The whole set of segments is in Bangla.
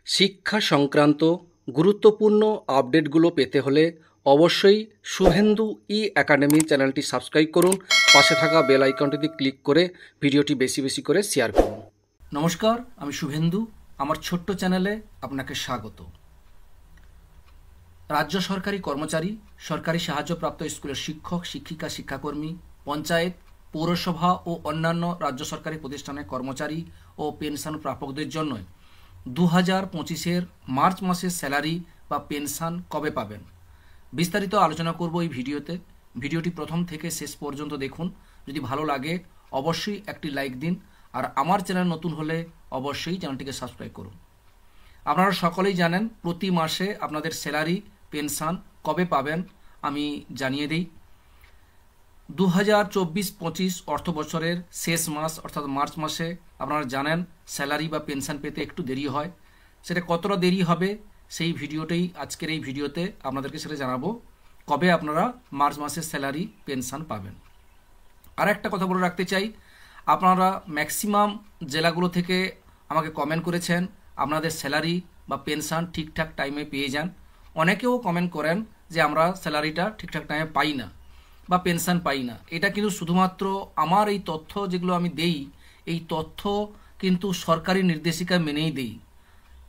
শিক্ষা সংক্রান্ত গুরুত্বপূর্ণ আপডেটগুলো পেতে হলে অবশ্যই শুভেন্দু একাডেমি চ্যানেলটি সাবস্ক্রাইব করুন। পাশে থাকা বেল আইকনটিতে ক্লিক করে ভিডিওটি বেশি বেশি করে শেয়ার করুন। নমস্কার, আমি শুভেন্দু। আমার ছোট্ট চ্যানেলে আপনাকে স্বাগত। রাজ্য সরকারি কর্মচারী, সরকারি সাহায্যপ্রাপ্ত স্কুলের শিক্ষক, শিক্ষিকা, শিক্ষাকর্মী, পঞ্চায়েত, পৌরসভা ও অন্যান্য রাজ্য সরকারি প্রতিষ্ঠানের কর্মচারী ও পেনশন প্রাপকদের জন্য 2025-এর মার্চ মাসের স্যালারি বা পেনশন কবে পাবেন, বিস্তারিত আলোচনা করব এই ভিডিওতে। ভিডিওটি প্রথম থেকে শেষ পর্যন্ত দেখুন। যদি ভালো লাগে অবশ্যই একটি লাইক দিন, আর আমার চ্যানেল নতুন হলে অবশ্যই চ্যানেলটিকে সাবস্ক্রাইব করুন। আপনারা সকলেই জানেন প্রতি মাসে আপনাদের স্যালারি পেনশন কবে পাবেন আমি জানিয়ে দিই। 2024-25 অর্থ বছরের শেষ মাস অর্থাৎ মার্চ মাসে আপনারা জানেন স্যালারি বা পেনশন পেতে একটু দেরি হয়। সেটা কতটা দেরি হবে সেই ভিডিওটাই আজকের এই ভিডিওতে আপনাদেরকে সেটা জানাবো, কবে আপনারা মার্চ মাসের স্যালারি পেনশন পাবেন। আর একটা কথা বলে রাখতে চাই, আপনারা ম্যাক্সিমাম জেলাগুলো থেকে আমাকে কমেন্ট করেছেন আপনাদের স্যালারি বা পেনশন ঠিকঠাক টাইমে পেয়ে যান। অনেকেও কমেন্ট করেন যে আমরা স্যালারিটা ঠিকঠাক টাইমে পাই না বা পেনশন পাই না। এটা কিন্তু শুধুমাত্র আমার এই তথ্য যেগুলো আমি দেই, এই তথ্য কিন্তু সরকারি নির্দেশিকা মেনেই দেই।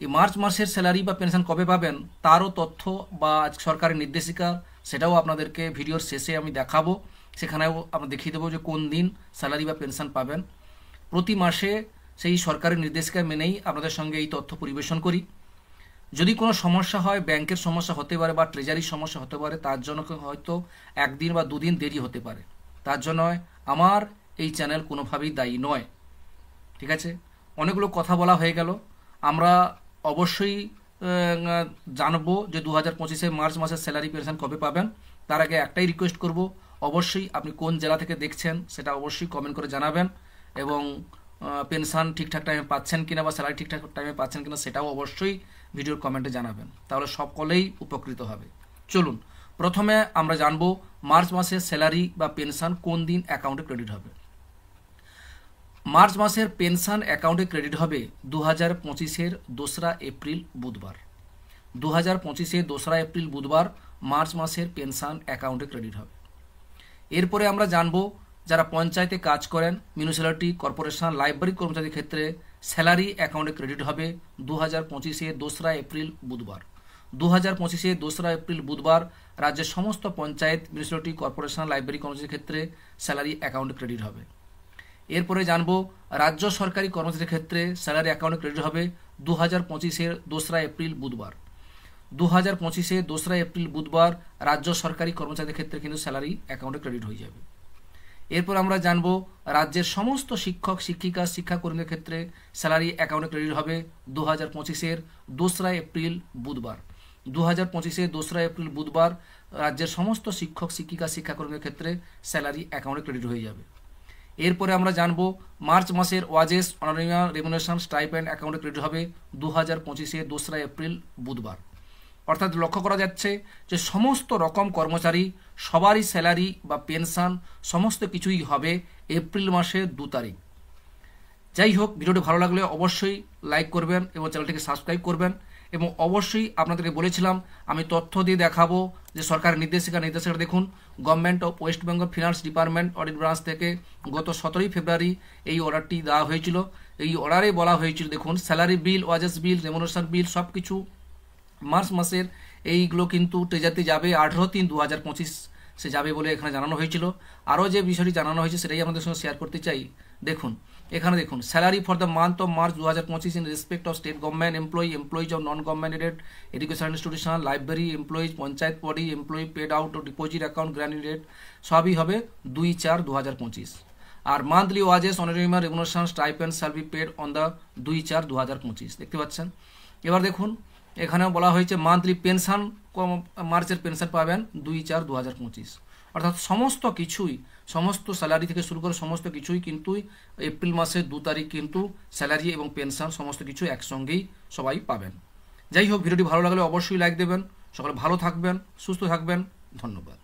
এই মার্চ মাসের স্যালারি বা পেনশন কবে পাবেন তারও তথ্য বা সরকারি নির্দেশিকা, সেটাও আপনাদেরকে ভিডিওর শেষে আমি দেখাবো। সেখানেও আমরা দেখিয়ে দেবো যে কোন দিন স্যালারি বা পেনশন পাবেন। প্রতি মাসে সেই সরকারি নির্দেশিকা মেনেই আপনাদের সঙ্গে এই তথ্য পরিবেশন করি। যদি কোনো সমস্যা হয়, ব্যাংকের সমস্যা হতে পারে বা ট্রেজারির সমস্যা হতে পারে, তার জন্য হয়তো একদিন বা দুদিন দেরি হতে পারে। তার জন্য আমার এই চ্যানেল কোনোভাবেই দায়ী নয়। ঠিক আছে, অনেকগুলো কথা বলা হয়ে গেল। আমরা অবশ্যই জানবো যে 2025-এ মার্চ মাসের স্যালারি পেনশন কবে পাবেন। তার আগে একটাই রিকোয়েস্ট করব, অবশ্যই আপনি কোন জেলা থেকে দেখছেন সেটা অবশ্যই কমেন্ট করে জানাবেন, এবং পেনশন ঠিকঠাক টাইমে পাচ্ছেন কিনা বা স্যালারি ঠিকঠাক টাইমে পাচ্ছেন কিনা সেটাও অবশ্যই ভিডিওর কমেন্টে জানাবেন, তাহলে সকলেই উপকৃত হবে। চলুন প্রথমে আমরা জানবো মার্চ মাসের স্যালারি বা পেনশন কোন দিন অ্যাকাউন্টে ক্রেডিট হবে। মার্চ মাসের পেনশন অ্যাকাউন্টে ক্রেডিট হবে 2025-এর 2রা এপ্রিল বুধবার। 2025-এর 2রা এপ্রিল বুধবার মার্চ মাসের পেনশন অ্যাকাউন্টে ক্রেডিট হবে। এরপরে আমরা জানবো যারা পঞ্চায়েতে কাজ করেন, মিউনিসিপ্যালিটি, কর্পোরেশন, লাইব্রেরি কর্মচারীদের ক্ষেত্রে স্যালারি অ্যাকাউন্টে ক্রেডিট হবে 2025-এর 2রা এপ্রিল বুধবার। 2025-এর 2রা এপ্রিল বুধবার রাজ্যের সমস্ত পঞ্চায়েত, মিউনিসিপ্যালিটি, কর্পোরেশন, লাইব্রেরি কর্মচারীদের ক্ষেত্রে স্যালারি অ্যাকাউন্টে ক্রেডিট হবে। এরপরে জানবো রাজ্য সরকারি কর্মচারীদের ক্ষেত্রে স্যালারি অ্যাকাউন্টে ক্রেডিট হবে 2025-এর 2রা এপ্রিল বুধবার। 2025-এর 2রা এপ্রিল বুধবার রাজ্য সরকারি কর্মচারীদের ক্ষেত্রে কিন্তু স্যালারি অ্যাকাউন্টে ক্রেডিট হয়ে যাবে। এরপর আমরা জানবো রাজ্যের সমস্ত শিক্ষক, শিক্ষিকা, শিক্ষাকর্মীদের ক্ষেত্রে স্যালারি অ্যাকাউন্টে ক্রেডিট হবে 2025-এর 2রা এপ্রিল বুধবার। 2025-এর 2রা এপ্রিল বুধবার রাজ্যের সমস্ত শিক্ষক, শিক্ষিকা, শিক্ষাকর্মীদের ক্ষেত্রে স্যালারি অ্যাকাউন্টে ক্রেডিট হয়ে যাবে। এরপরে আমরা জানবো মার্চ মাসের ওয়াজেস, অনারিয়াম, রেমুনারেশন, স্টাইপেন্ড অ্যাকাউন্টে ক্রেডিট হবে 2025-এর 2রা এপ্রিল বুধবার। অর্থাৎ লক্ষ্য করা যাচ্ছে যে সমস্ত রকম কর্মচারী সবারই স্যালারি বা পেনশন সমস্ত কিছুই হবে এপ্রিল মাসের 2 তারিখ। যাই হোক, ভিডিওটি ভালো লাগলে অবশ্যই লাইক করবেন এবং চ্যানেলটিকে সাবস্ক্রাইব করবেন, এবং অবশ্যই আপনাদেরকে বলেছিলাম আমি তথ্য দিয়ে দেখাবো যে সরকারের নির্দেশিকা দেখুন। Government of West Bengal finance department audit branch থেকে গত 17ই ফেব্রুয়ারি এই অর্ডারটি দেওয়া হয়েছিল। এই অর্ডারে বলা হয়েছিল, দেখুন, স্যালারি বিল, ওয়াজেস বিল, রেমুনারেশন বিল সব কিছু মার্চ মাসের এইগুলো কিন্তু ট্রেজারিতে যাবে 18/3/2025 সে যাবে বলে এখানে জানানো হয়েছিল। আরও যে বিষয়টি জানানো হয়েছে সেটাই আমাদের সঙ্গে শেয়ার করতে চাই। দেখুন, এখানে দেখুন, salary for the month of March 2025 in respect of state government employee, employees of non government aided education institution, library employees, panchayat body employee paid out of deposit account grand সবই হবে 2/4/2025। আর monthly wages, honorarium, remuneration, stipend shall be paid on the 2/4/2025। দেখতে পাচ্ছেন। এবার দেখুন, এখানেও বলা হয়েছে মান্থলি পেনশন, মার্চের পেনশন পাবেন 2/4/2025। অর্থাৎ সমস্ত কিছুই, সমস্ত স্যালারি থেকে শুরু করে সমস্ত কিছুই কিন্তু এপ্রিল মাসের 2 তারিখ কিন্তু স্যালারি এবং পেনশন সমস্ত কিছু একসঙ্গেই সবাই পাবেন। যাই হোক, ভিডিওটি ভালো লাগলে অবশ্যই লাইক দেবেন। সকলে ভালো থাকবেন, সুস্থ থাকবেন। ধন্যবাদ।